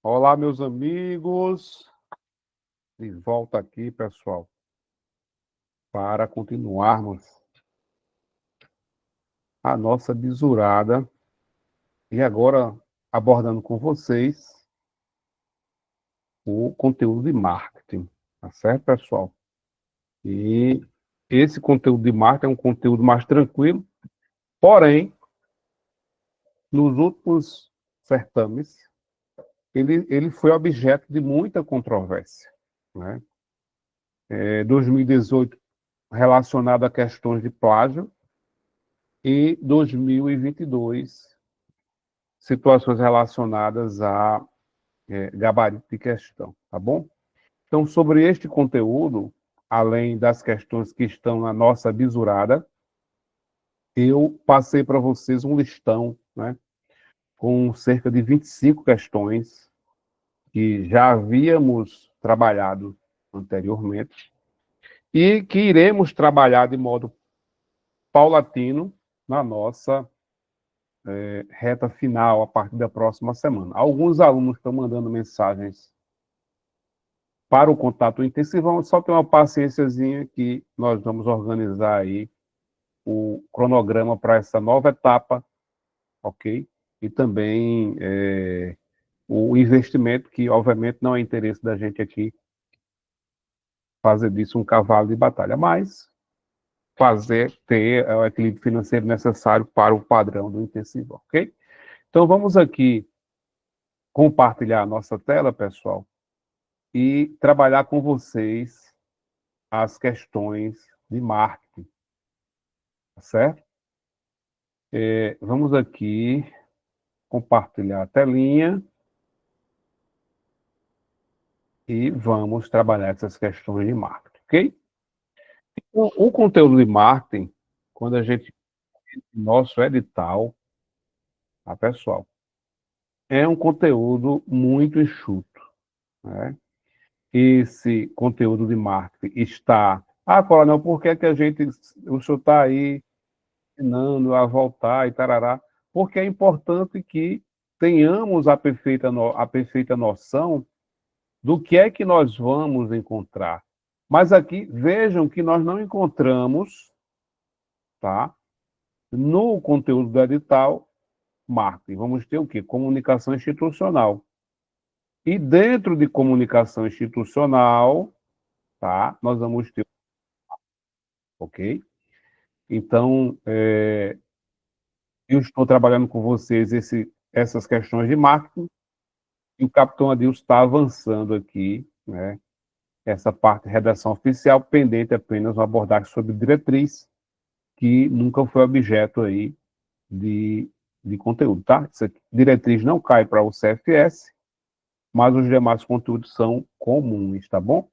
Olá, meus amigos. De volta aqui, pessoal, para continuarmos a nossa bisurada e agora abordando com vocês o conteúdo de marketing, tá certo, pessoal? E esse conteúdo de marketing é um conteúdo mais tranquilo, porém, nos últimos certames, ele foi objeto de muita controvérsia, né? 2018 relacionado a questões de plágio e 2022 situações relacionadas a gabarito de questão, tá bom? Então, sobre este conteúdo, além das questões que estão na nossa bisurada, eu passei para vocês um listão, né, com cerca de 25 questões que já havíamos trabalhado anteriormente e que iremos trabalhar de modo paulatino na nossa reta final a partir da próxima semana. Alguns alunos estão mandando mensagens para o contato intensivão, só ter uma paciênciazinha que nós vamos organizar aí o cronograma para essa nova etapa, ok? E também o investimento, que obviamente não é interesse da gente aqui fazer disso um cavalo de batalha, mas ter o equilíbrio financeiro necessário para o padrão do intensivão, ok? Então vamos aqui compartilhar a nossa tela, pessoal, e trabalhar com vocês as questões de marketing, tá certo? Vamos aqui compartilhar a telinha e vamos trabalhar essas questões de marketing, ok? O conteúdo de marketing, quando a gente nosso edital, tá, pessoal, é um conteúdo muito enxuto, né? Esse conteúdo de marketing está... Ah, Coronel, por que que o senhor está aí ensinando a voltar e tarará? Porque é importante que tenhamos a perfeita noção do que é que nós vamos encontrar. Mas aqui, vejam que nós não encontramos, tá, no conteúdo do edital, marketing. Vamos ter o quê? Comunicação institucional. E dentro de comunicação institucional, tá, nós vamos ter, ok? Então, eu estou trabalhando com vocês essas questões de marketing, e o capitão Adilson está avançando aqui, né, essa parte de redação oficial, pendente apenas uma abordagem sobre diretriz, que nunca foi objeto aí de, de conteúdo, tá? Diretriz não cai para o CFS, mas os demais conteúdos são comuns, tá bom?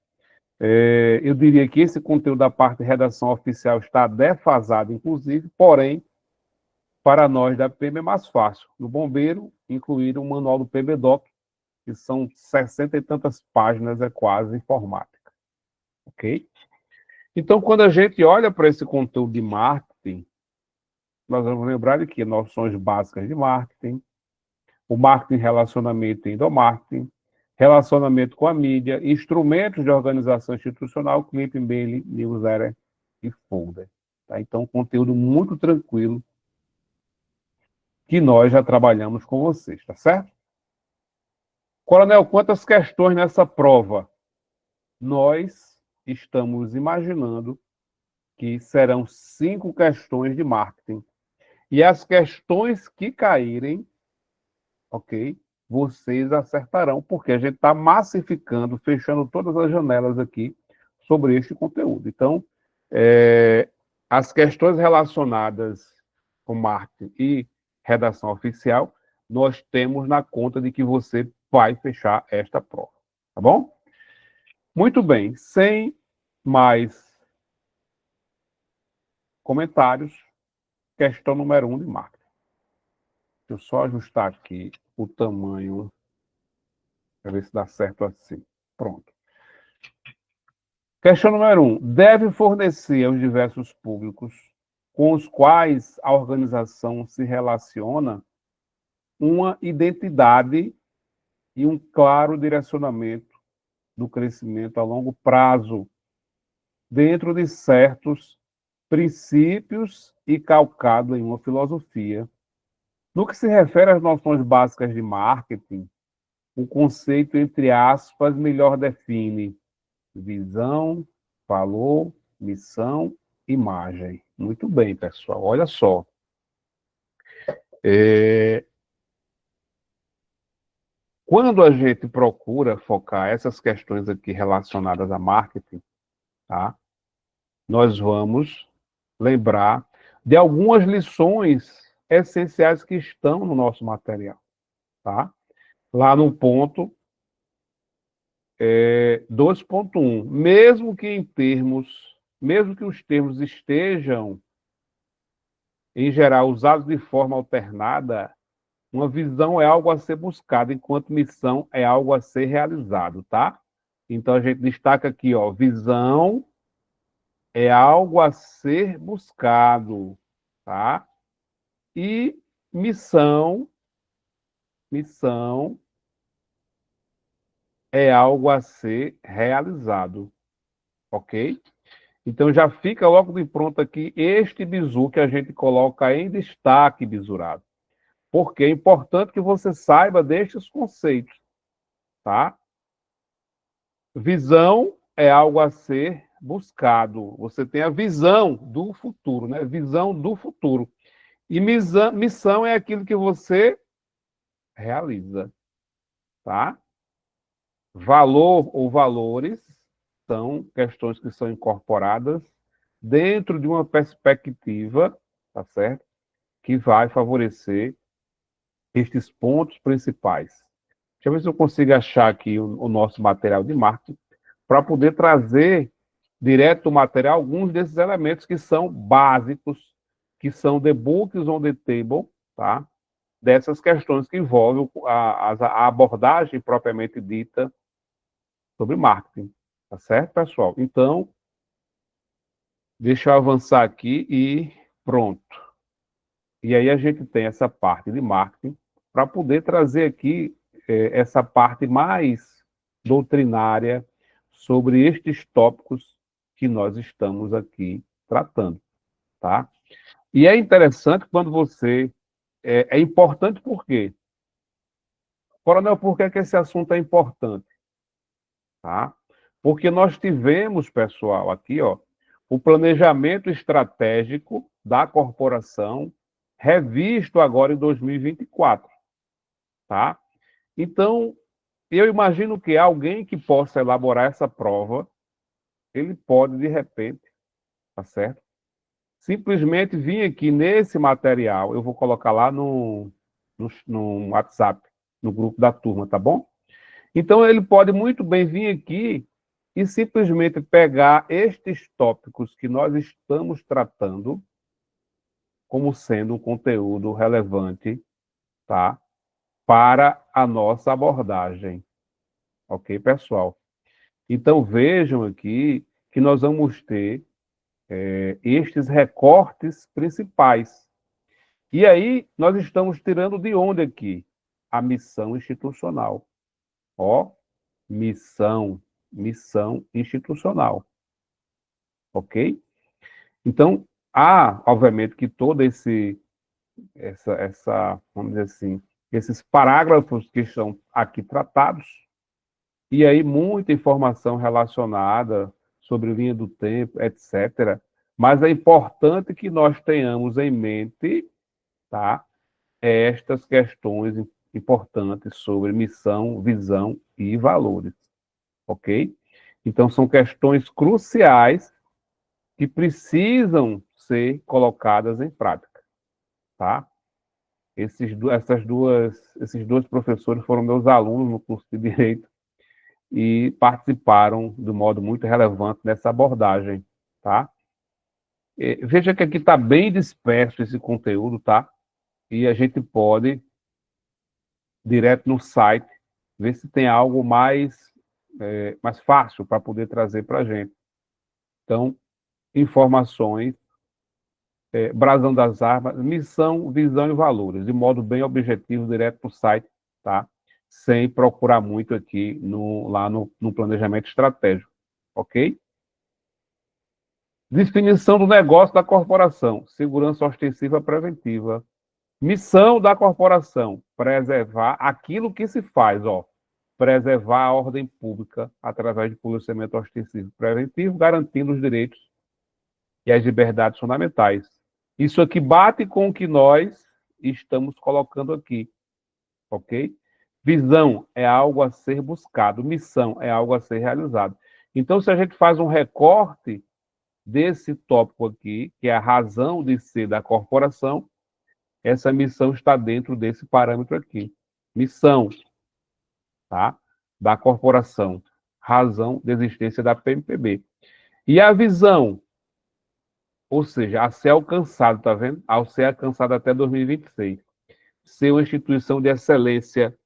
Eu diria que esse conteúdo da parte de redação oficial está defasado, inclusive, porém, para nós da PM é mais fácil. No Bombeiro, incluir o manual do PBDoc, que são 60 e tantas páginas, é quase informática, ok? Então, quando a gente olha para esse conteúdo de marketing, nós vamos lembrar de que noções básicas de marketing, o marketing, relacionamento e endomarketing, relacionamento com a mídia, instrumentos de organização institucional, clip, e-mail, newsletter e folder. Tá? Então, conteúdo muito tranquilo que nós já trabalhamos com vocês, tá certo? Coronel, quantas questões nessa prova? Nós estamos imaginando que serão 5 questões de marketing. E as questões que caírem, ok? Vocês acertarão, porque a gente está massificando, fechando todas as janelas aqui sobre este conteúdo. Então, as questões relacionadas com marketing e redação oficial, nós temos na conta de que você vai fechar esta prova, tá bom? Muito bem, sem mais comentários, questão número 1 de marketing. Deixa eu só ajustar aqui o tamanho para ver se dá certo assim. Pronto. Questão número 1. Deve fornecer aos diversos públicos com os quais a organização se relaciona uma identidade e um claro direcionamento do crescimento a longo prazo, dentro de certos princípios e calcado em uma filosofia. No que se refere às noções básicas de marketing, o conceito, entre aspas, melhor define visão, valor, missão, imagem. Muito bem, pessoal. Olha só. Quando a gente procura focar essas questões aqui relacionadas a marketing, tá? Nós vamos lembrar de algumas lições essenciais que estão no nosso material, tá? Lá no ponto 2.1, mesmo que os termos estejam, em geral, usados de forma alternada, uma visão é algo a ser buscado, enquanto missão é algo a ser realizado, tá? Então a gente destaca aqui, ó, visão é algo a ser buscado, tá? E missão é algo a ser realizado, ok? Então já fica logo de pronto aqui este bizu que a gente coloca em destaque, bisurado. Porque é importante que você saiba destes conceitos, tá? Visão é algo a ser buscado. Você tem a visão do futuro, né? Visão do futuro. E missão é aquilo que você realiza, tá? Valor ou valores são questões que são incorporadas dentro de uma perspectiva, tá certo? Que vai favorecer estes pontos principais. Deixa eu ver se eu consigo achar aqui o nosso material de marketing para poder trazer direto do material alguns desses elementos que são básicos, que são the books on the table, tá? Dessas questões que envolvem a abordagem propriamente dita sobre marketing. Tá certo, pessoal? Então, deixa eu avançar aqui e pronto. E aí a gente tem essa parte de marketing para poder trazer aqui essa parte mais doutrinária sobre estes tópicos que nós estamos aqui tratando, tá? E é interessante quando você... É importante por quê? Coronel, por que esse assunto é importante? Tá? Porque nós tivemos, pessoal, aqui, ó, o planejamento estratégico da corporação revisto agora em 2024, tá? Então, eu imagino que alguém que possa elaborar essa prova, ele pode, de repente, tá certo? Simplesmente vir aqui nesse material, eu vou colocar lá no WhatsApp, no grupo da turma, tá bom? Então, ele pode muito bem vir aqui e simplesmente pegar estes tópicos que nós estamos tratando como sendo um conteúdo relevante, tá? Para a nossa abordagem. Ok, pessoal? Então, vejam aqui que nós vamos ter estes recortes principais. E aí, nós estamos tirando de onde aqui? A missão institucional. Ó, missão institucional. Ok? Então, há, obviamente, que todo vamos dizer assim, esses parágrafos que estão aqui tratados, e aí muita informação relacionada sobre linha do tempo, etc. Mas é importante que nós tenhamos em mente, tá, estas questões importantes sobre missão, visão e valores, ok? Então, são questões cruciais que precisam ser colocadas em prática, tá? Esses dois professores foram meus alunos no curso de Direito e participaram de modo muito relevante nessa abordagem, tá? Veja que aqui está bem disperso esse conteúdo, tá? E a gente pode, direto no site, ver se tem algo mais fácil para poder trazer para a gente. Então, informações, brasão das armas, missão, visão e valores, de modo bem objetivo, direto no site, tá? sem procurar muito aqui lá no planejamento estratégico, ok? Definição do negócio da corporação, segurança ostensiva preventiva. Missão da corporação, preservar aquilo que se faz, ó, preservar a ordem pública através de policiamento ostensivo preventivo, garantindo os direitos e as liberdades fundamentais. Isso aqui bate com o que nós estamos colocando aqui, ok? Visão é algo a ser buscado, missão é algo a ser realizado. Então, se a gente faz um recorte desse tópico aqui, que é a razão de ser da corporação, essa missão está dentro desse parâmetro aqui. Missão, tá? Da corporação, razão de existência da PMPB. E a visão, ou seja, a ser alcançado, tá vendo? Ao ser alcançado até 2026. Ser uma instituição de excelência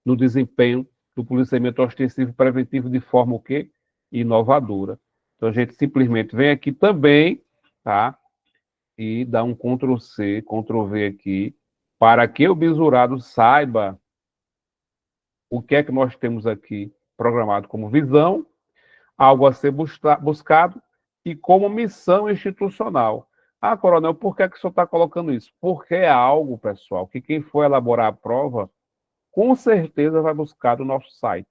no desempenho do policiamento ostensivo preventivo de forma o quê? Inovadora. Então, a gente simplesmente vem aqui também, tá? E dá um Ctrl+C, Ctrl+V aqui, para que o bisurado saiba o que é que nós temos aqui programado como visão, algo a ser buscado, e como missão institucional. Ah, coronel, por que é que o senhor está colocando isso? Porque é algo, pessoal, que quem for elaborar a prova, com certeza vai buscar do nosso site.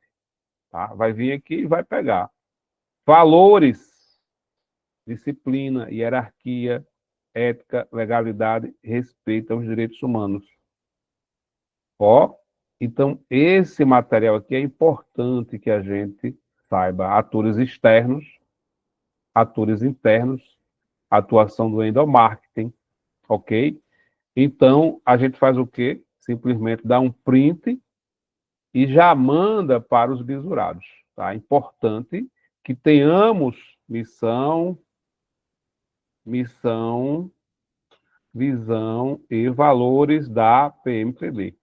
Tá? Vai vir aqui e vai pegar. Valores, disciplina, hierarquia, ética, legalidade, respeito aos direitos humanos. Ó, então esse material aqui é importante que a gente saiba. Atores externos, atores internos, atuação do endomarketing, ok? Então, a gente faz o quê? Simplesmente dá um print e já manda para os bisurados, tá? É importante que tenhamos missão, visão e valores da PMPB,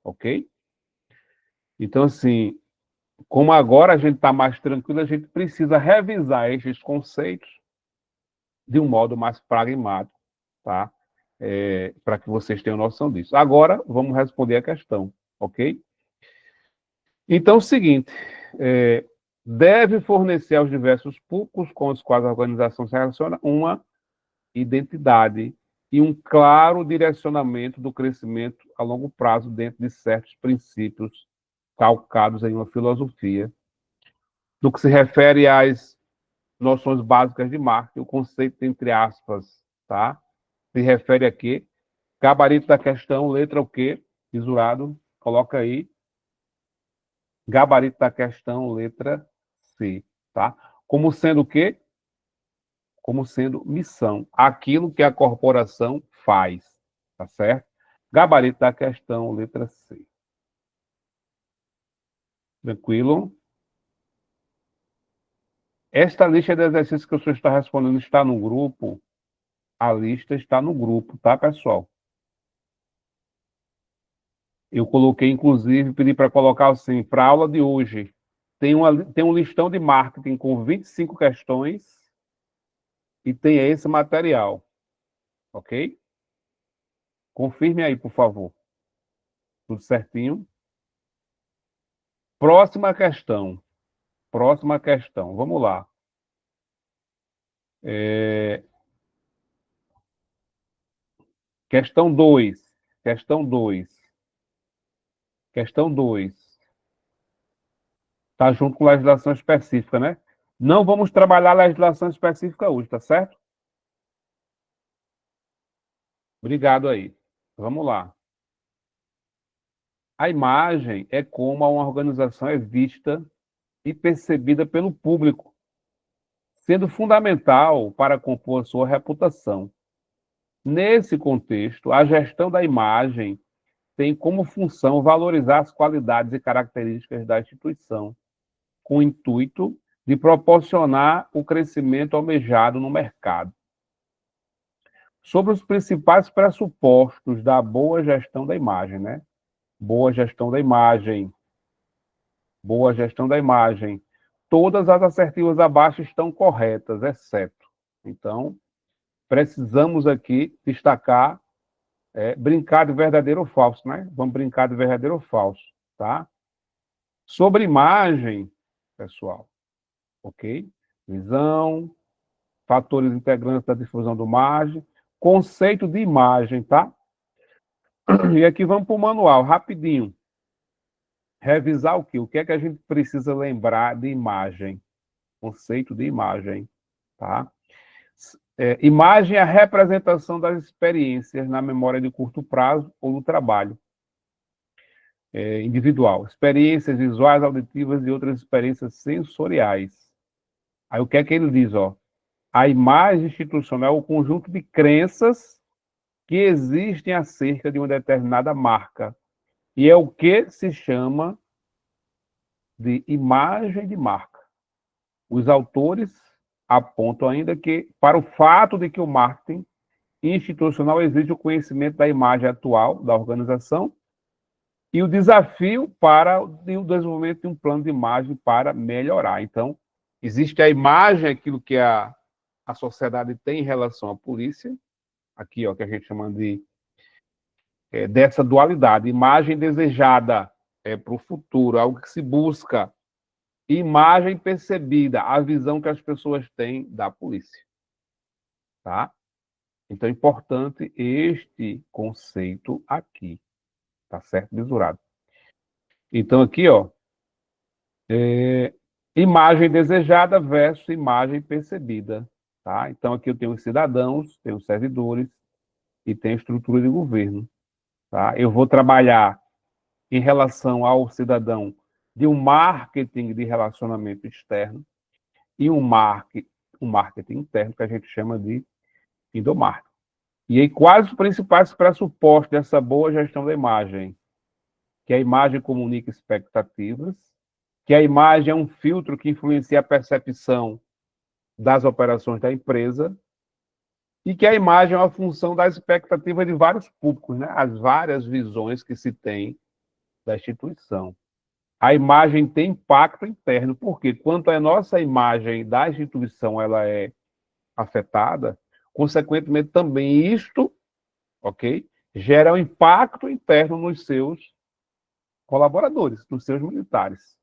ok? Então, assim, como agora a gente está mais tranquilo, a gente precisa revisar esses conceitos de um modo mais pragmático, tá? Para que vocês tenham noção disso. Agora, vamos responder a questão, ok? Então, é o seguinte, deve fornecer aos diversos públicos com os quais a organização se relaciona uma identidade e um claro direcionamento do crescimento a longo prazo dentro de certos princípios calcados em uma filosofia. No que se refere às noções básicas de marketing, o conceito, entre aspas, tá? Se refere a quê? Gabarito da questão, letra o quê? Isolado, coloca aí. Gabarito da questão, letra C, tá? Como sendo o quê? Como sendo missão. Aquilo que a corporação faz, tá certo? Gabarito da questão, letra C. Tranquilo? Esta lista de exercícios que o senhor está respondendo está no grupo? A lista está no grupo, tá, pessoal? Eu coloquei, inclusive, pedi para colocar assim, para a aula de hoje, tem um listão de marketing com 25 questões e tem esse material, ok? Confirme aí, por favor. Tudo certinho? Próxima questão. Próxima questão. Vamos lá. Questão 2. Questão 2. Questão 2. Está junto com legislação específica, né? Não vamos trabalhar a legislação específica hoje, tá certo? Obrigado aí. Vamos lá. A imagem é como uma organização é vista e percebida pelo público, sendo fundamental para compor sua reputação. Nesse contexto, a gestão da imagem tem como função valorizar as qualidades e características da instituição, com o intuito de proporcionar o crescimento almejado no mercado. Sobre os principais pressupostos da boa gestão da imagem, né? Boa gestão da imagem. Boa gestão da imagem. Todas as assertivas abaixo estão corretas, exceto. Então, precisamos aqui destacar brincar de verdadeiro ou falso, né? Vamos brincar de verdadeiro ou falso. tá? Sobre imagem, pessoal, ok? Visão, fatores integrantes da difusão do imagem, conceito de imagem, tá? E aqui vamos para o manual, rapidinho. Revisar o quê? O que é que a gente precisa lembrar de imagem? Conceito de imagem, tá? Imagem é a representação das experiências na memória de curto prazo ou no trabalho individual. Experiências visuais, auditivas e outras experiências sensoriais. Aí o que é que ele diz, ó? A imagem institucional é o conjunto de crenças que existem acerca de uma determinada marca. E é o que se chama de imagem de marca. Os autores apontam ainda que, para o fato de que o marketing institucional exige o conhecimento da imagem atual da organização e o desafio para o desenvolvimento de um plano de imagem para melhorar. Então, existe a imagem, aquilo que a sociedade tem em relação à polícia, aqui, ó, que a gente chama de dessa dualidade, imagem desejada para o futuro, algo que se busca, imagem percebida, a visão que as pessoas têm da polícia, tá? Então é importante este conceito aqui, tá certo? Mesurado. Então aqui, ó, imagem desejada versus imagem percebida, tá? Então aqui eu tenho os cidadãos, tenho os servidores e tenho a estrutura de governo, tá? Eu vou trabalhar em relação ao cidadão de um marketing de relacionamento externo e um marketing interno, que a gente chama de endomarketing. E aí, quais os principais pressupostos dessa boa gestão da imagem? Que a imagem comunica expectativas, que a imagem é um filtro que influencia a percepção das operações da empresa e que a imagem é uma função das expectativas de vários públicos, né? As várias visões que se tem da instituição. A imagem tem impacto interno, porque quanto a nossa imagem da instituição ela é afetada, consequentemente também isto, ok, gera um impacto interno nos seus colaboradores, nos seus militares.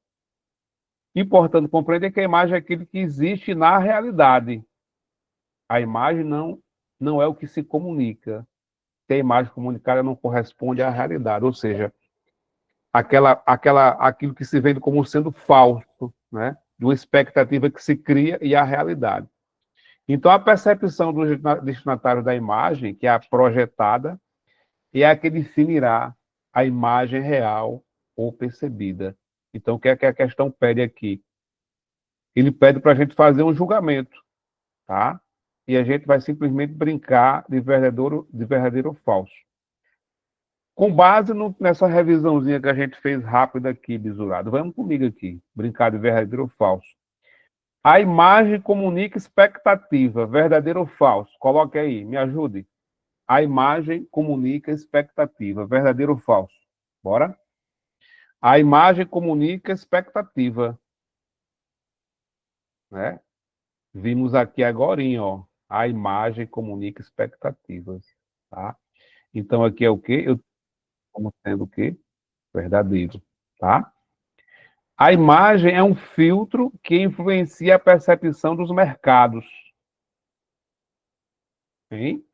Importante compreender que a imagem é aquilo que existe na realidade. A imagem não é o que se comunica. Se a imagem comunicada não corresponde à realidade, ou seja, aquilo que se vende como sendo falso, né? De uma expectativa que se cria e a realidade. Então, a percepção do destinatário da imagem, que é a projetada, é a que definirá a imagem real ou percebida. Então, o que é que a questão pede aqui? Ele pede para a gente fazer um julgamento, tá? E a gente vai simplesmente brincar de verdadeiro ou falso. Com base nessa revisãozinha que a gente fez rápida aqui, bisurado. Vamos comigo aqui, brincar de verdadeiro ou falso. A imagem comunica expectativa, verdadeiro ou falso? Coloque aí, me ajude. A imagem comunica expectativa, verdadeiro ou falso? Bora? A imagem comunica expectativa, né? Vimos aqui agora, ó. A imagem comunica expectativas, tá? Então aqui é o quê? Eu estamos sendo o quê? Verdadeiro, tá? A imagem é um filtro que influencia a percepção dos mercados. Hein?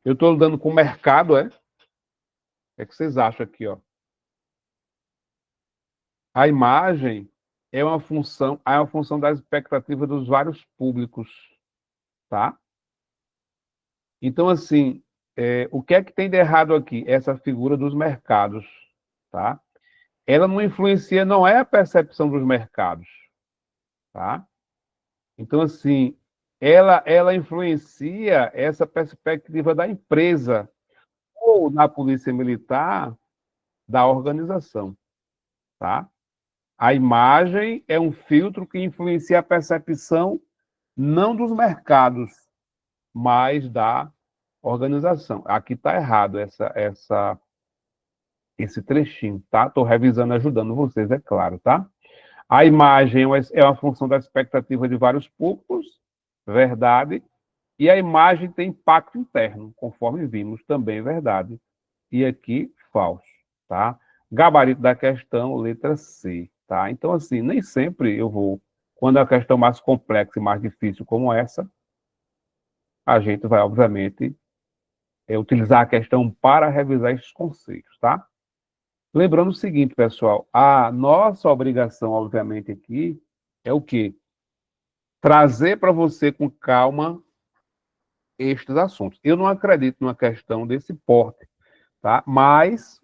Eu estou lidando com o mercado, é? O que é que vocês acham aqui, ó? A imagem é uma função das expectativas dos vários públicos, tá? Então, assim, o que é que tem de errado aqui? Essa figura dos mercados, tá? Ela não influencia, não é a percepção dos mercados, tá? Então, assim, ela influencia essa perspectiva da empresa ou na polícia militar da organização, tá? A imagem é um filtro que influencia a percepção não dos mercados, mas da organização. Aqui está errado esse trechinho, tá? Estou revisando, ajudando vocês, é claro, tá? A imagem é uma função da expectativa de vários públicos, verdade, e a imagem tem impacto interno, conforme vimos, também verdade. E aqui, falso, tá? Gabarito da questão, letra C, tá? Então, assim, nem sempre eu vou, quando é uma questão mais complexa e mais difícil como essa, a gente vai, obviamente, utilizar a questão para revisar esses conceitos, tá? Lembrando o seguinte, pessoal, a nossa obrigação, obviamente, aqui é o quê? Trazer para você com calma estes assuntos. Eu não acredito numa questão desse porte, tá? Mas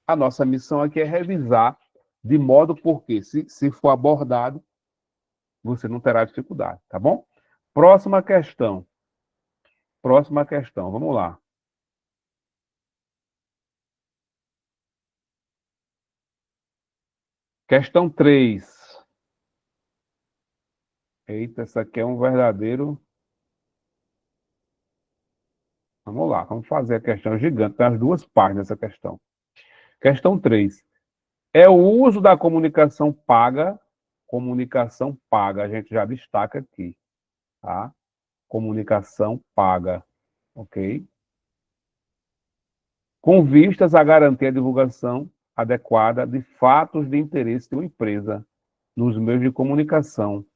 a nossa missão aqui é revisar de modo porque, se for abordado, você não terá dificuldade, tá bom? Próxima questão. Próxima questão, vamos lá. Questão 3. Eita, essa aqui é um verdadeiro... Vamos lá, vamos fazer a questão gigante. Tem as duas partes dessa questão. Questão 3. É o uso da comunicação paga, a gente já destaca aqui, tá? Comunicação paga, ok? Com vistas a garantir a divulgação adequada de fatos de interesse de uma empresa nos meios de comunicação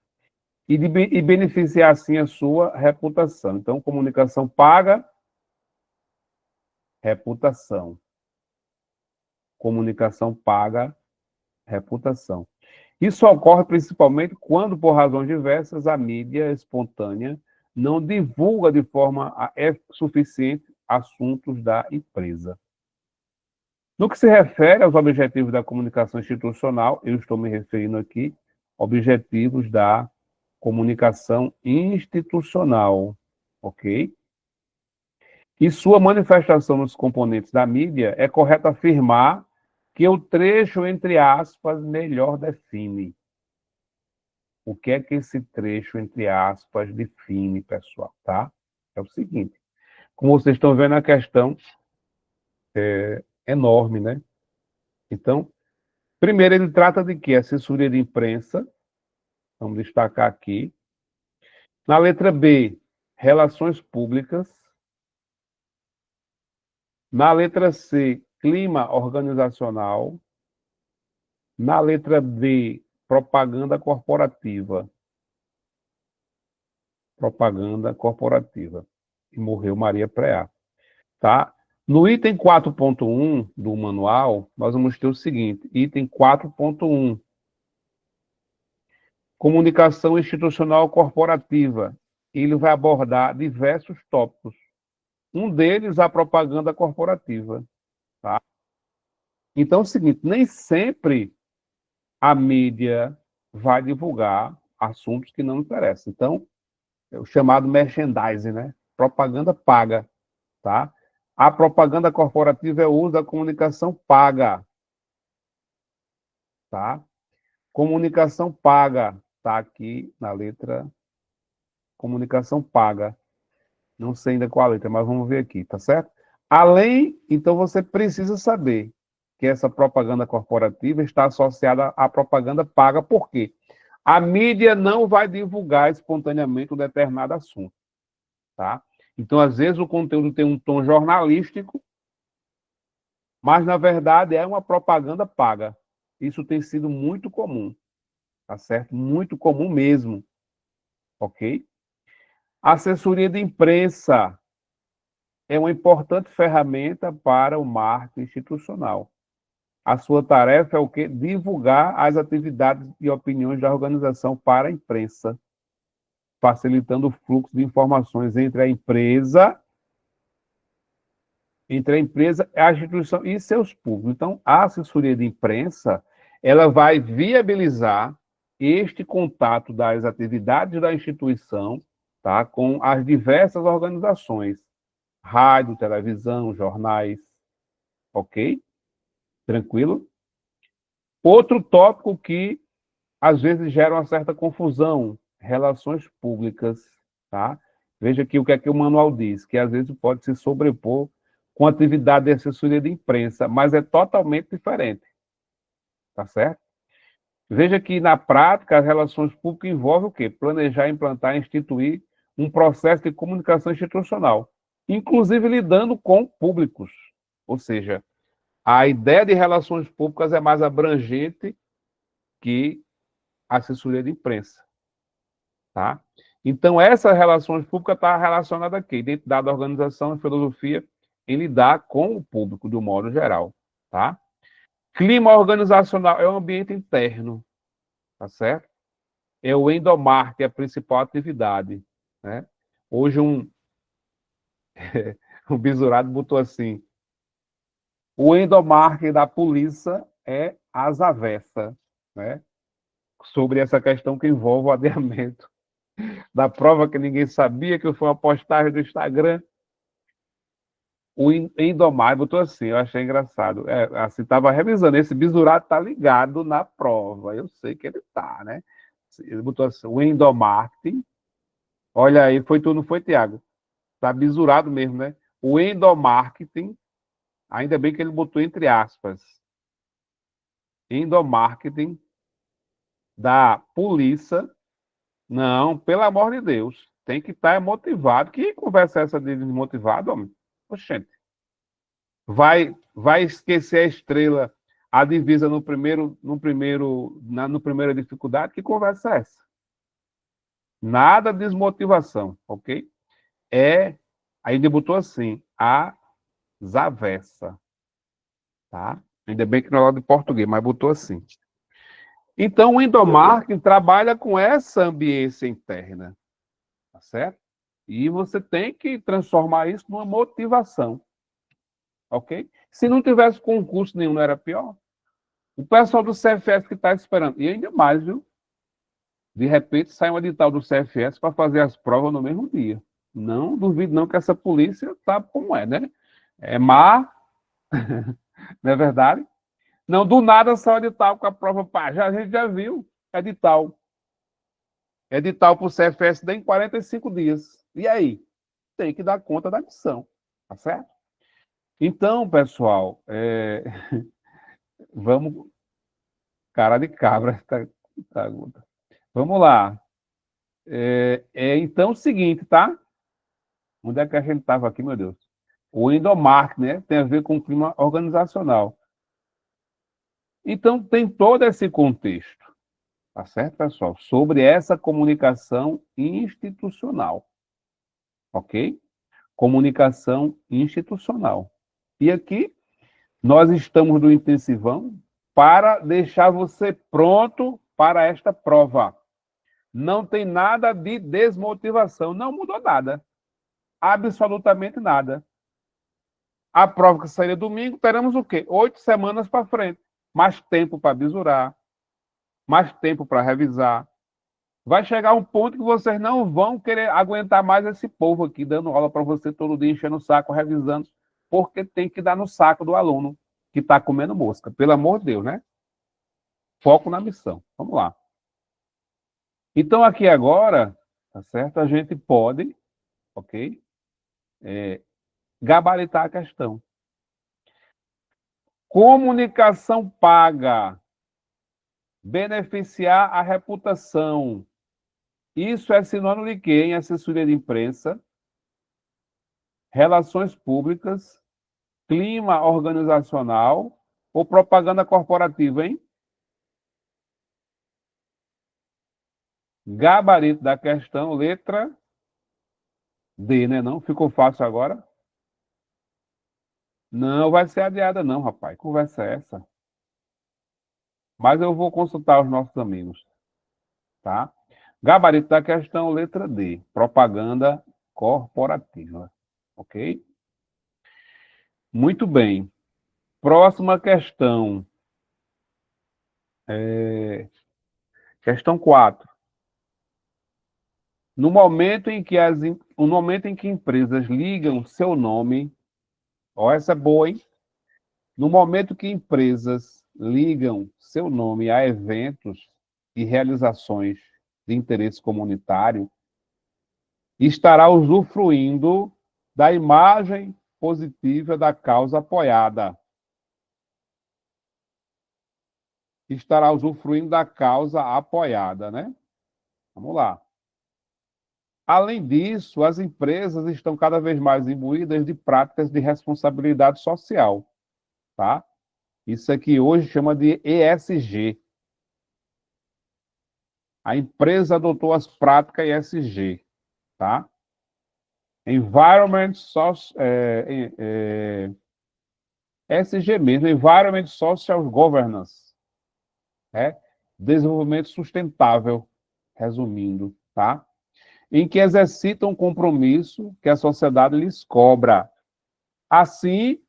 e beneficiar, assim, a sua reputação. Então, comunicação paga, reputação. Comunicação paga, reputação. Isso ocorre principalmente quando, por razões diversas, a mídia espontânea não divulga de forma suficiente assuntos da empresa. No que se refere aos objetivos da comunicação institucional, eu estou me referindo aqui objetivos da comunicação institucional, ok? E sua manifestação nos componentes da mídia, é correto afirmar que o trecho, entre aspas, melhor define. O que é que esse trecho, entre aspas, define, pessoal, tá? É o seguinte, como vocês estão vendo, a questão é enorme, né? Então, primeiro, ele trata de quê? Assessoria de imprensa, vamos destacar aqui. Na letra B, relações públicas. Na letra C, clima organizacional. Na letra D, propaganda corporativa. Propaganda corporativa. E morreu Maria Preá. Tá? No item 4.1 do manual, nós vamos ter o seguinte, item 4.1, comunicação institucional corporativa. Ele vai abordar diversos tópicos. Um deles, a propaganda corporativa. Tá? Então é o seguinte, nem sempre a mídia vai divulgar assuntos que não interessam. Então, é o chamado merchandising, né? Propaganda paga, tá? A propaganda corporativa é o uso da comunicação paga, tá? Comunicação paga, tá aqui na letra comunicação paga. Não sei ainda qual a letra, mas vamos ver aqui, tá certo? Além, então você precisa saber que essa propaganda corporativa está associada à propaganda paga, por quê? A mídia não vai divulgar espontaneamente um determinado assunto, tá? Então, às vezes, o conteúdo tem um tom jornalístico, mas, na verdade, é uma propaganda paga. Isso tem sido muito comum, tá certo? Muito comum mesmo, ok? Assessoria de imprensa é uma importante ferramenta para o marketing institucional. A sua tarefa é o quê? Divulgar as atividades e opiniões da organização para a imprensa, facilitando o fluxo de informações entre a empresa, a instituição e seus públicos. Então, a assessoria de imprensa, ela vai viabilizar este contato das atividades da instituição, tá, com as diversas organizações, rádio, televisão, jornais, ok? Tranquilo? Outro tópico que às vezes gera uma certa confusão, relações públicas, tá? Veja aqui o que é que o manual diz, que às vezes pode se sobrepor com a atividade de assessoria de imprensa, mas é totalmente diferente, tá certo? Veja que, na prática, as relações públicas envolvem o quê? Planejar, implantar e instituir um processo de comunicação institucional, inclusive lidando com públicos, ou seja, A ideia de relações públicas é mais abrangente que a assessoria de imprensa, tá? Então, essa relações públicas está relacionada aqui, identidade da organização e filosofia em lidar com o público, de um modo geral, tá? Clima organizacional é o ambiente interno, tá certo? É o endomarketing, a principal atividade, né? Hoje um bisurado botou assim, o endomarketing da polícia é as avessas, né? Sobre essa questão que envolve o adiamento da prova que ninguém sabia, que foi uma postagem do Instagram. O Indomar botou assim, eu achei engraçado. Assim, estava revisando, esse bisurado tá ligado na prova. Eu sei que ele tá, né? Ele botou assim, o endomarketing. Olha aí, foi tu, não foi, Tiago? Tá bisurado mesmo, né? O endomarketing, ainda bem que ele botou entre aspas. Endomarketing da polícia. Não, pelo amor de Deus. Tem que estar motivado. Que conversa é essa de desmotivado, homem? Oxente. Vai esquecer a estrela, a divisa no primeira dificuldade? Que conversa é essa? Nada de desmotivação, ok? Aí debutou assim, a zavessa, tá? Ainda bem que não é aula de português, mas botou assim. Então, o endomarketing trabalha com essa ambiência interna, tá certo? E você tem que transformar isso numa motivação, ok? Se não tivesse concurso nenhum, não era pior? O pessoal do CFS que está esperando, e ainda mais, viu? De repente sai um edital do CFS para fazer as provas no mesmo dia. Não duvido não que essa polícia sabe como é, né? É má, não é verdade? Não, do nada sai o edital com a prova, pá, a gente já viu edital. Edital para o CFS dá em 45 dias. E aí? Tem que dar conta da missão, tá certo? Então, pessoal, vamos... Cara de cabra, tá, vamos lá. Então, é o seguinte, tá? Onde é que a gente estava aqui, meu Deus? O endomarketing, né? Tem a ver com o clima organizacional. Então, tem todo esse contexto, tá certo, pessoal? Sobre essa comunicação institucional, ok? Comunicação institucional. E aqui, nós estamos no intensivão para deixar você pronto para esta prova. Não tem nada de desmotivação, não mudou nada. Absolutamente nada. A prova que sairia domingo, teremos o quê? 8 semanas para frente. Mais tempo para bisurar, mais tempo para revisar. Vai chegar um ponto que vocês não vão querer aguentar mais esse povo aqui, dando aula para você todo dia, enchendo o saco, revisando, porque tem que dar no saco do aluno que está comendo mosca. Pelo amor de Deus, né? Foco na missão. Vamos lá. Então, aqui agora, tá certo? A gente pode, ok? Gabaritar a questão. Comunicação paga. Beneficiar a reputação. Isso é sinônimo de quê? Em assessoria de imprensa, relações públicas, clima organizacional ou propaganda corporativa, hein? Gabarito da questão, letra D, né? Não? Ficou fácil agora? Não vai ser adiada não, rapaz. Conversa é essa? Mas eu vou consultar os nossos amigos, tá? Gabarito da questão, letra D, propaganda corporativa, ok? Muito bem. Próxima questão. Questão 4. No momento em que empresas ligam seu nome, ó, essa é boa, hein? No momento que empresas ligam seu nome a eventos e realizações de interesse comunitário, estará usufruindo da imagem positiva da causa apoiada. Estará usufruindo da causa apoiada, né? Vamos lá. Além disso, as empresas estão cada vez mais imbuídas de práticas de responsabilidade social, tá? Isso aqui hoje chama de ESG. A empresa adotou as práticas ESG, tá? Environment ESG mesmo, Environment Social Governance, né? Desenvolvimento sustentável, resumindo, tá? Em que exercitam um compromisso que a sociedade lhes cobra. Assim,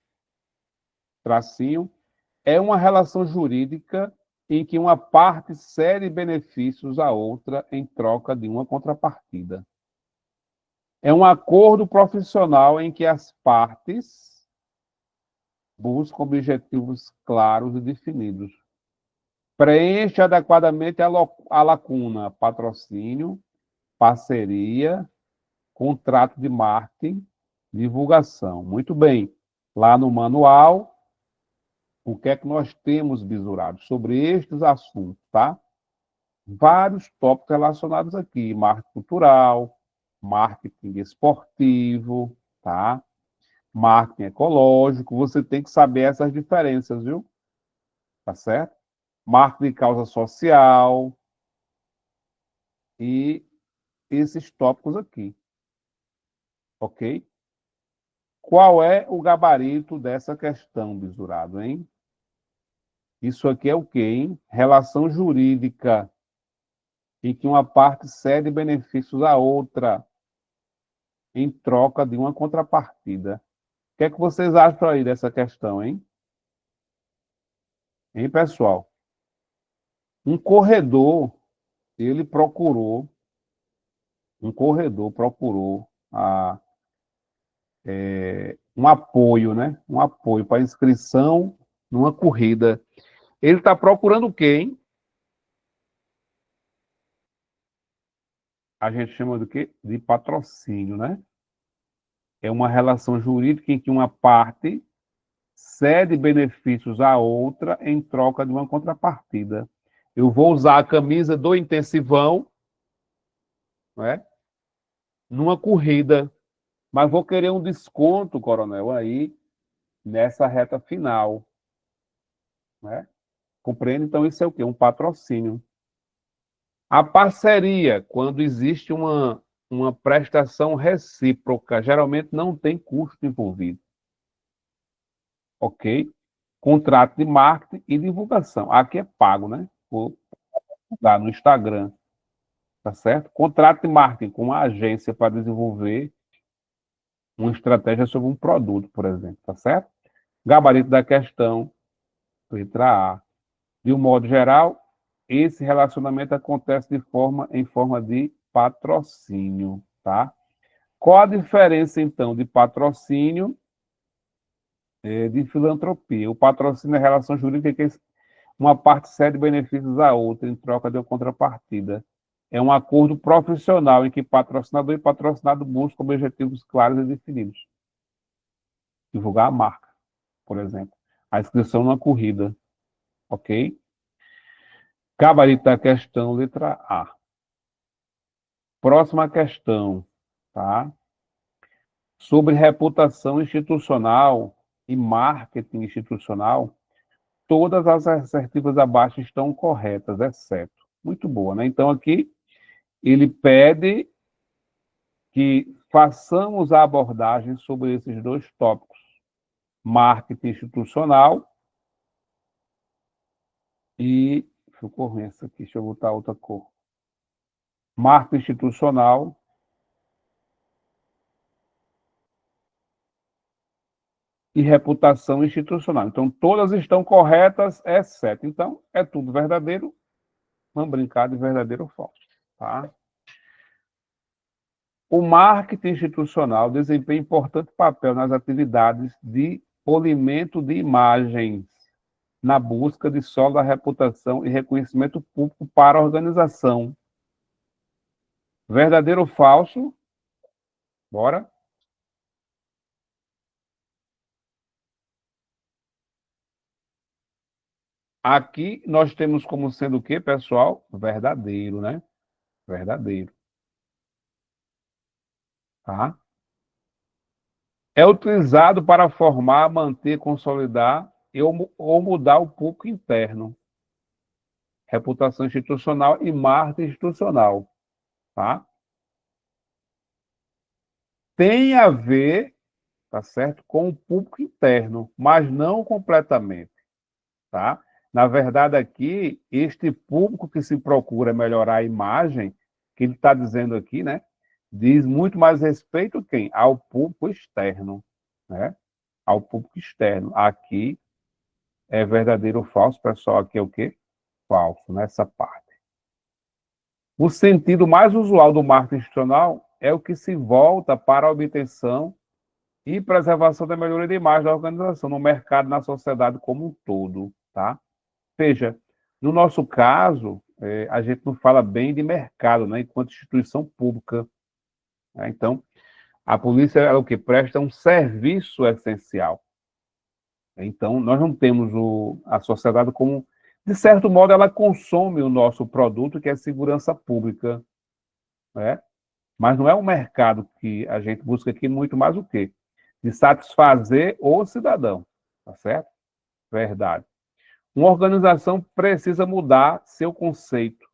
tracinho, é uma relação jurídica em que uma parte cede benefícios à outra em troca de uma contrapartida. É um acordo profissional em que as partes buscam objetivos claros e definidos. Preenche adequadamente a lacuna patrocínio, parceria, contrato de marketing, divulgação. Muito bem. Lá no manual, o que é que nós temos bisurado sobre estes assuntos, tá? Vários tópicos relacionados aqui: marketing cultural, marketing esportivo, tá? Marketing ecológico. Você tem que saber essas diferenças, viu? Tá certo? Marketing de causa social e esses tópicos aqui, ok? Qual é o gabarito dessa questão, bisurado, hein? Isso aqui é o quê, hein? Relação jurídica, em que uma parte cede benefícios à outra em troca de uma contrapartida. O que é que vocês acham aí dessa questão, hein? Hein, pessoal? Um corredor, ele procurou, um corredor procurou um apoio, né? Um apoio para inscrição numa corrida. Ele está procurando o quê, hein? A gente chama do quê? De patrocínio, né? É uma relação jurídica em que uma parte cede benefícios à outra em troca de uma contrapartida. Eu vou usar a camisa do intensivão, não é? Numa corrida, mas vou querer um desconto, coronel, aí nessa reta final, né? Compreende? Então isso é o quê? Um patrocínio. A parceria, quando existe uma prestação recíproca, geralmente não tem custo envolvido, ok? Contrato de marketing e divulgação. Aqui é pago, né? Vou dar no Instagram, tá certo? Contrato de marketing com uma agência para desenvolver uma estratégia sobre um produto, por exemplo, tá certo? Gabarito da questão, letra A. De um modo geral, esse relacionamento acontece em forma de patrocínio, tá? Qual a diferença, então, de patrocínio e de filantropia? O patrocínio é a relação jurídica que uma parte cede benefícios à outra em troca de uma contrapartida. É um acordo profissional em que patrocinador e patrocinado buscam objetivos claros e definidos. Divulgar a marca, por exemplo. A inscrição numa corrida, ok? Gabarito da questão, letra A. Próxima questão, tá? Sobre reputação institucional e marketing institucional, todas as assertivas abaixo estão corretas, exceto. Muito boa, né? Então, aqui, ele pede que façamos a abordagem sobre esses dois tópicos. Marketing institucional e... Ficou ruim essa aqui, deixa eu botar outra cor. Marketing institucional e reputação institucional. Então, todas estão corretas, exceto. Então, é tudo verdadeiro. Vamos brincar de verdadeiro ou falso, tá? O marketing institucional desempenha importante papel nas atividades de polimento de imagens, na busca de sólida reputação e reconhecimento público para a organização. Verdadeiro ou falso? Bora? Aqui nós temos como sendo o quê, pessoal? Verdadeiro, né? Verdadeiro. Tá? É utilizado para formar, manter, consolidar ou mudar o público interno, reputação institucional e marca institucional, tá? Tem a ver, tá certo, com o público interno, mas não completamente, tá? Na verdade, aqui, este público que se procura melhorar a imagem, que ele está dizendo aqui, né? Diz muito mais respeito a quem? Ao público externo, né? Ao público externo. Aqui é verdadeiro ou falso, pessoal, aqui é o quê? Falso, nessa parte. O sentido mais usual do marketing institucional é o que se volta para a obtenção e preservação da melhoria da imagem da organização no mercado, na sociedade como um todo, tá? Veja, no nosso caso, a gente não fala bem de mercado, né, enquanto instituição pública, né? Então, a polícia é o que presta um serviço essencial. Então, nós não temos a sociedade como, de certo modo, ela consome o nosso produto, que é segurança pública, né? Mas não é o mercado que a gente busca aqui, muito mais o quê? De satisfazer o cidadão, tá certo? Verdade. Uma organização precisa mudar seu conceito,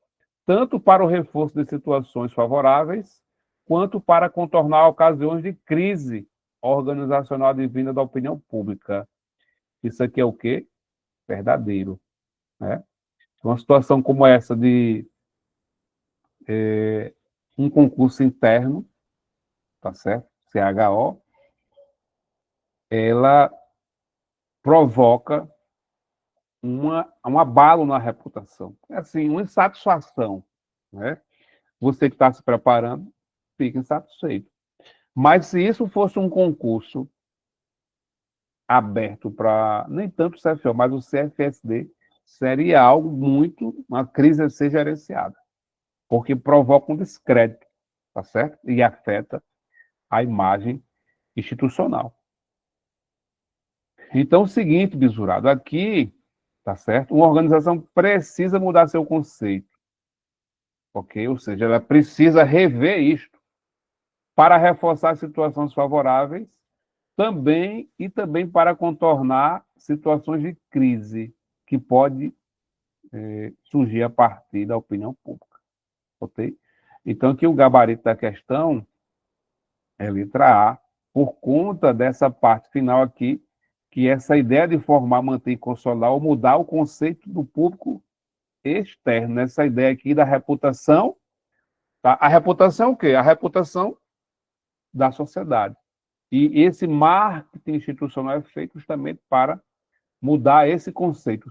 tanto para o reforço de situações favoráveis, quanto para contornar ocasiões de crise organizacional advinda da opinião pública. Isso aqui é o quê? Verdadeiro, né? Uma situação como essa de um concurso interno, tá certo? CHO, ela provoca um abalo na reputação. É assim, uma insatisfação, né? Você que está se preparando, fica insatisfeito. Mas se isso fosse um concurso aberto para, nem tanto o CFO, mas o CFSD, seria algo muito, uma crise a ser gerenciada, porque provoca um descrédito, tá certo? E afeta a imagem institucional. Então, é o seguinte, Bisurado, aqui, tá certo? Uma organização precisa mudar seu conceito, ok? Ou seja, ela precisa rever isto para reforçar situações favoráveis também para contornar situações de crise que pode surgir a partir da opinião pública, ok? Então, aqui o gabarito da questão é letra A, por conta dessa parte final aqui, que essa ideia de formar, manter e consolidar ou mudar o conceito do público externo, essa ideia aqui da reputação, tá? A reputação é o quê? A reputação da sociedade. E esse marketing institucional é feito justamente para mudar esse conceito.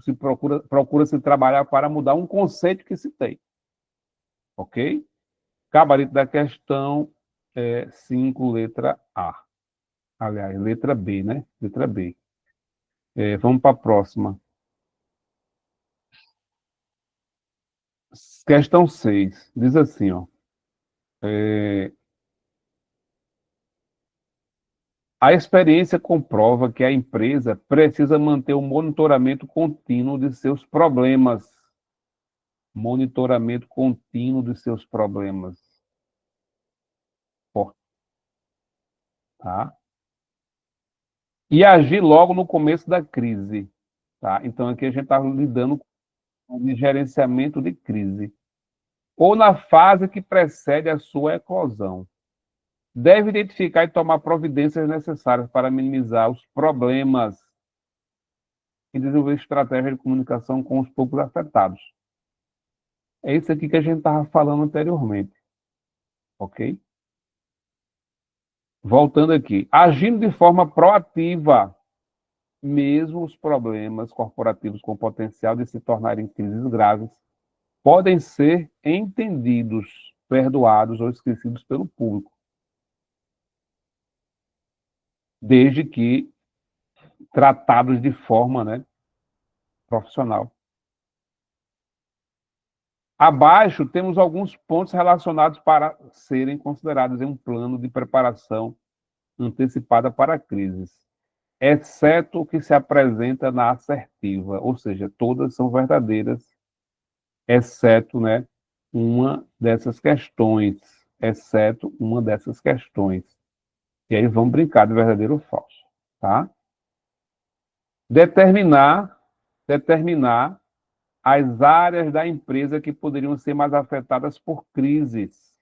Procura se trabalhar para mudar um conceito que se tem. Ok? Gabarito da questão 5, letra A. Aliás, letra B, né? Letra B. Vamos para a próxima. Questão 6. Diz assim, ó. A experiência comprova que a empresa precisa manter o monitoramento contínuo de seus problemas. Monitoramento contínuo de seus problemas. Tá? E agir logo no começo da crise. Tá? Então, aqui a gente está lidando com o gerenciamento de crise. Ou na fase que precede a sua eclosão. Deve identificar e tomar providências necessárias para minimizar os problemas e desenvolver estratégias de comunicação com os poucos afetados. É isso aqui que a gente estava falando anteriormente. Ok? Voltando aqui. Agindo de forma proativa, mesmo os problemas corporativos com potencial de se tornarem crises graves, podem ser entendidos, perdoados ou esquecidos pelo público, desde que tratados de forma, né, profissional. Abaixo, temos alguns pontos relacionados para serem considerados em um plano de preparação antecipada para crises, exceto o que se apresenta na assertiva, ou seja, todas são verdadeiras, exceto, né, uma dessas questões, exceto uma dessas questões. E aí vamos brincar de verdadeiro ou falso, tá? Determinar as áreas da empresa que poderiam ser mais afetadas por crises.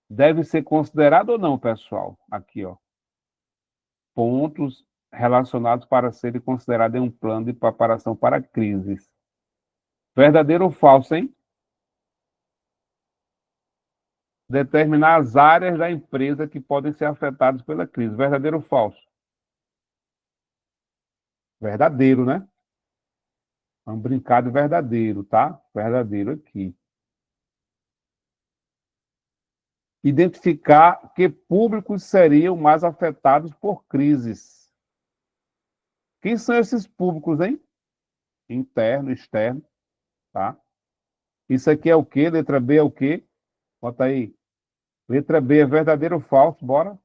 Deve ser considerado ou não, pessoal? Aqui, ó. Pontos relacionados para serem considerados em um plano de preparação para crises. Verdadeiro ou falso, hein? Determinar as áreas da empresa que podem ser afetadas pela crise. Verdadeiro ou falso? Verdadeiro, né? Vamos brincar de verdadeiro, tá? Verdadeiro aqui. Identificar que públicos seriam mais afetados por crises. Quem são esses públicos, hein? Interno, externo, tá? Isso aqui é o quê? Letra B é o quê? Bota aí. Letra B é verdadeiro ou falso? Bora?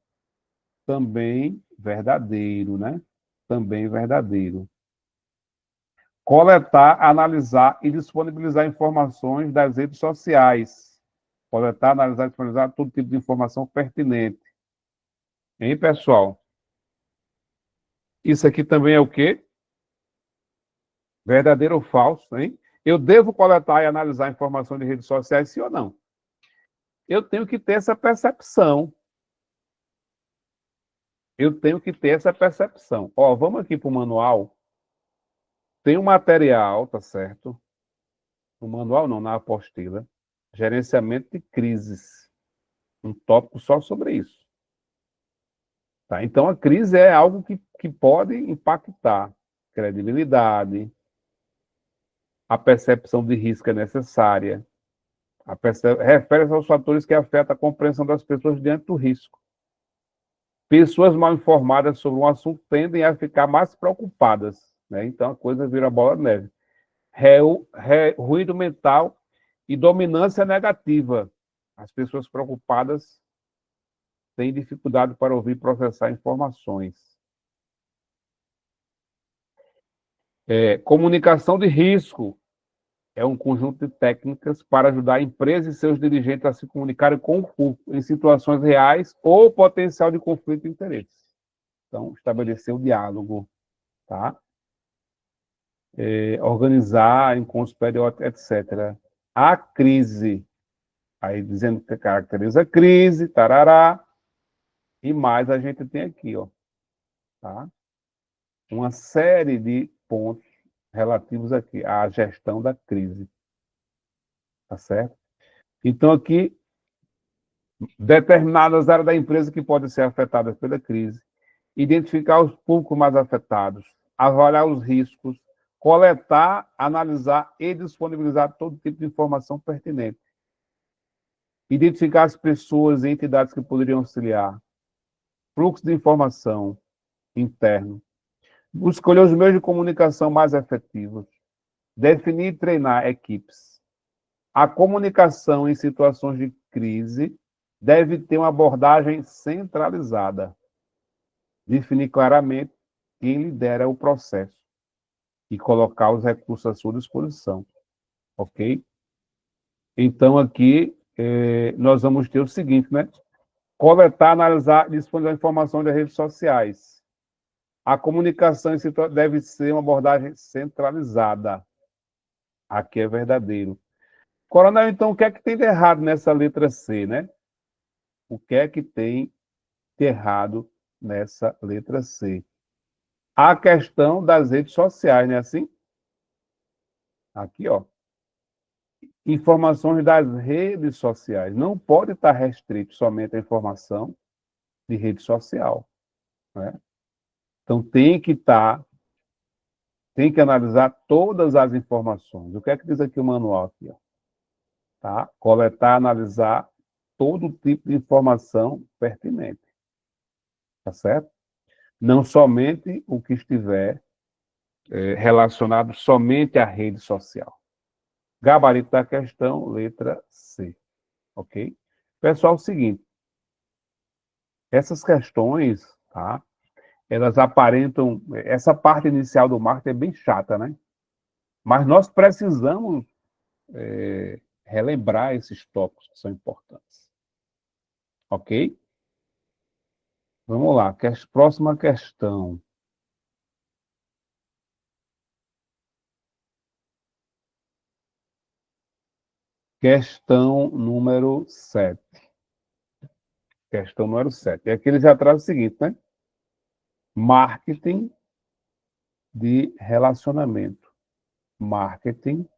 Também verdadeiro, né? Também verdadeiro. Coletar, analisar e disponibilizar informações das redes sociais. Coletar, analisar e disponibilizar todo tipo de informação pertinente. Hein, pessoal? Isso aqui também é o quê? Verdadeiro ou falso, hein? Eu devo coletar e analisar informações de redes sociais, sim ou não? Eu tenho que ter essa percepção. Eu tenho que ter essa percepção. Ó, vamos aqui para o manual. Tem um material, tá certo? No manual não, na apostila. Gerenciamento de crises. Um tópico só sobre isso. Tá? Então, a crise é algo que pode impactar credibilidade, a percepção de risco é necessária, refere-se aos fatores que afetam a compreensão das pessoas diante do risco. Pessoas mal informadas sobre um assunto tendem a ficar mais preocupadas, né? Então, a coisa vira bola de neve. Ruído mental e dominância negativa. As pessoas preocupadas têm dificuldade para ouvir e processar informações. Comunicação de risco é um conjunto de técnicas para ajudar empresas e seus dirigentes a se comunicarem com o público em situações reais ou potencial de conflito de interesses. Então, estabelecer o diálogo, tá? Organizar encontros periódicos, etc. A crise, aí dizendo que caracteriza a crise, tarará, e mais a gente tem aqui, ó, tá? Uma série de pontos relativos aqui à gestão da crise, tá certo? Então, aqui, determinadas áreas da empresa que podem ser afetadas pela crise, identificar os públicos mais afetados, avaliar os riscos, coletar, analisar e disponibilizar todo tipo de informação pertinente. Identificar as pessoas e entidades que poderiam auxiliar, fluxo de informação interno, escolher os meios de comunicação mais efetivos, definir e treinar equipes. A comunicação em situações de crise deve ter uma abordagem centralizada. Definir claramente quem lidera o processo e colocar os recursos à sua disposição, ok? Então, aqui, nós vamos ter o seguinte, né? Coletar, analisar e disponibilizar informações das redes sociais. A comunicação deve ser uma abordagem centralizada. Aqui é verdadeiro. Coronel, então, o que é que tem de errado nessa letra C, né? O que é que tem de errado nessa letra C? A questão das redes sociais, não é assim? Aqui, ó. Informações das redes sociais. Não pode estar restrito somente à informação de rede social, né? Então, tem que analisar todas as informações. O que é que diz aqui o manual? Aqui, ó, tá? Coletar, analisar todo tipo de informação pertinente, tá certo? Não somente o que estiver relacionado somente à rede social. Gabarito da questão, letra C, ok? Pessoal, é o seguinte, essas questões, tá? Elas aparentam, essa parte inicial do marketing é bem chata, né? Mas nós precisamos relembrar esses tópicos que são importantes. Ok? Vamos lá, próxima questão. Questão número 7. Questão número 7. E aqui ele já traz o seguinte, né? Marketing de relacionamento. Marketing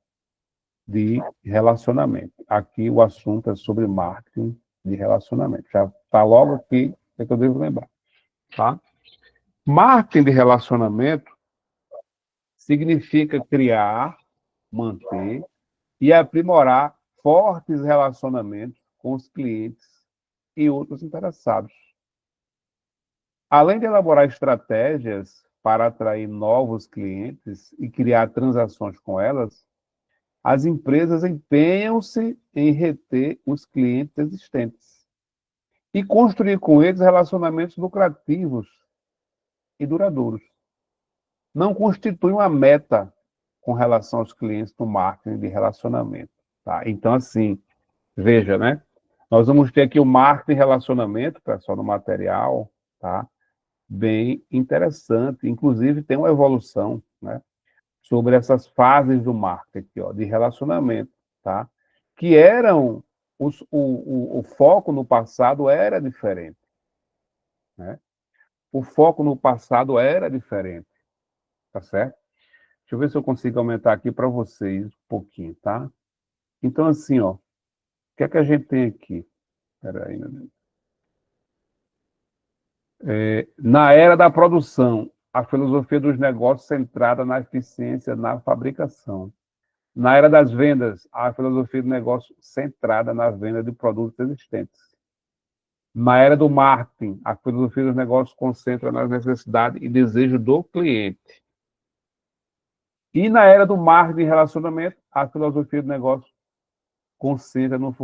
de relacionamento. Aqui o assunto é sobre marketing de relacionamento. Já está logo aqui, é que eu devo lembrar. Tá? Marketing de relacionamento significa criar, manter e aprimorar fortes relacionamentos com os clientes e outros interessados. Além de elaborar estratégias para atrair novos clientes e criar transações com elas, as empresas empenham-se em reter os clientes existentes e construir com eles relacionamentos lucrativos e duradouros. Não constitui uma meta com relação aos clientes do marketing de relacionamento. Tá? Então, assim, veja, né? Nós vamos ter aqui o marketing de relacionamento, pessoal, no material, tá? Bem interessante. Inclusive, tem uma evolução, né? Sobre essas fases do marketing, ó, de relacionamento, tá? Que eram, o foco no passado era diferente, né? O foco no passado era diferente, tá certo? Deixa eu ver se eu consigo aumentar aqui para vocês um pouquinho, tá? Então, assim, ó, o que é que a gente tem aqui? Espera aí, meu Deus. Na era da produção, a filosofia dos negócios centrada na eficiência na fabricação. Na era das vendas, a filosofia do negócio centrada na venda de produtos existentes. Na era do marketing, a filosofia dos negócios concentra nas necessidades e desejos do cliente. E na era do marketing e relacionamento, a filosofia do negócio concentra no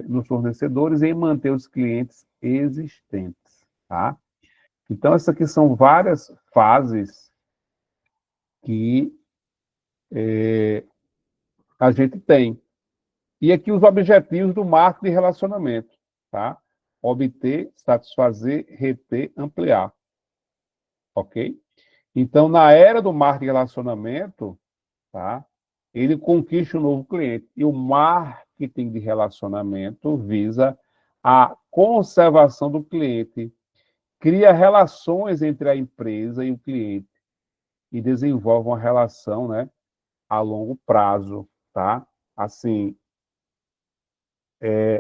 nos fornecedores e em manter os clientes existentes. Tá? Então, essas aqui são várias fases que a gente tem. E aqui os objetivos do marketing de relacionamento, tá? Obter, satisfazer, reter, ampliar. Ok? Então, na era do marketing de relacionamento, tá? Ele conquista um novo cliente. E o marketing de relacionamento visa a conservação do cliente, cria relações entre a empresa e o cliente e desenvolve uma relação, né, a longo prazo, tá? Assim,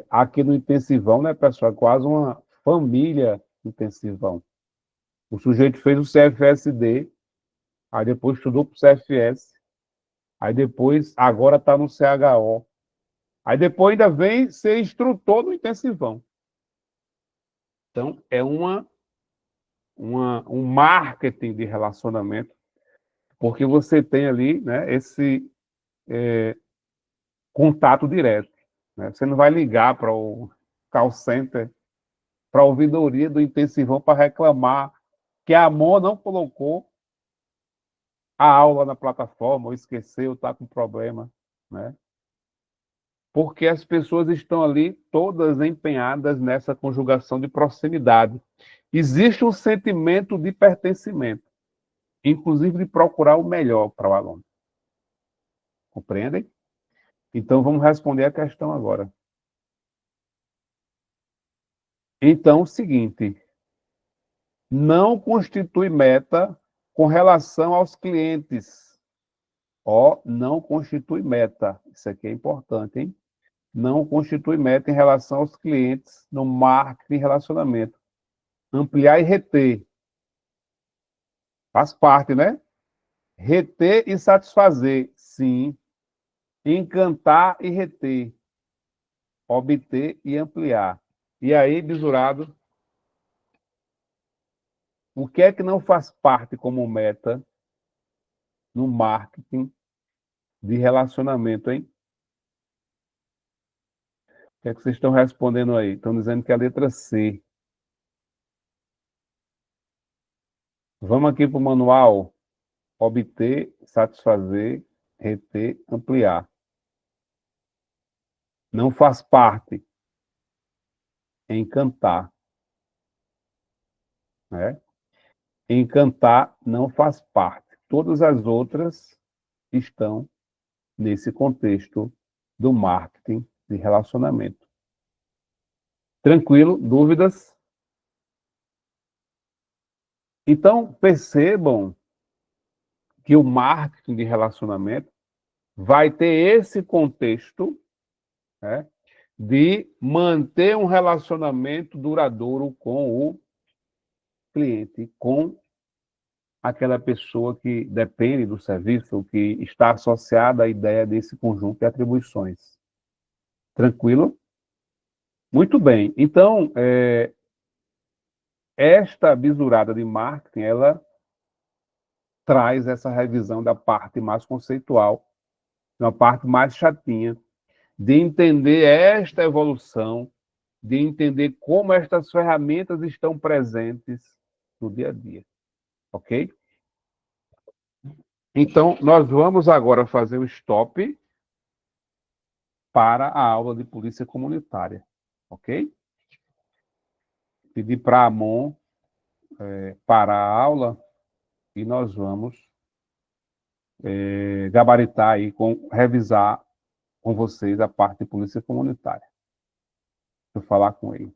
aqui no intensivão, né, pessoal, é quase uma família intensivão. O sujeito fez o CFSD, aí depois estudou para o CFS, aí depois, agora está no CHO, aí depois ainda vem ser instrutor no intensivão. Então, é um marketing de relacionamento, porque você tem ali, né, esse contato direto. Né? Você não vai ligar para o call center, para a ouvidoria do intensivão para reclamar que a AMON não colocou a aula na plataforma, ou esqueceu, está com problema. Né? Porque as pessoas estão ali todas empenhadas nessa conjugação de proximidade. Existe um sentimento de pertencimento, inclusive de procurar o melhor para o aluno. Compreendem? Então, vamos responder a questão agora. Então, o seguinte, não constitui meta com relação aos clientes. Ó, não constitui meta. Isso aqui é importante, hein? Não constitui meta em relação aos clientes no marketing e relacionamento. Ampliar e reter. Faz parte, né? Reter e satisfazer, sim. Encantar e reter. Obter e ampliar. E aí, Bisurado, o que é que não faz parte como meta no marketing de relacionamento, hein? O que é que vocês estão respondendo aí? Estão dizendo que é a letra C. Vamos aqui para o manual. Obter, satisfazer, reter, ampliar. Não faz parte. Encantar. Né? Encantar não faz parte. Todas as outras estão nesse contexto do marketing de relacionamento. Tranquilo? Dúvidas? Então, percebam que o marketing de relacionamento vai ter esse contexto, né, de manter um relacionamento duradouro com o cliente, com aquela pessoa que depende do serviço, que está associada à ideia desse conjunto de atribuições. Tranquilo? Muito bem. Então, esta bisurada de marketing, ela traz essa revisão da parte mais conceitual, uma parte mais chatinha, de entender esta evolução, de entender como estas ferramentas estão presentes no dia a dia. Ok? Então, nós vamos agora fazer o stop para a aula de polícia comunitária. Ok? Pedir para a Amon parar a aula e nós vamos gabaritar aí, revisar com vocês a parte de polícia comunitária. Deixa eu falar com ele.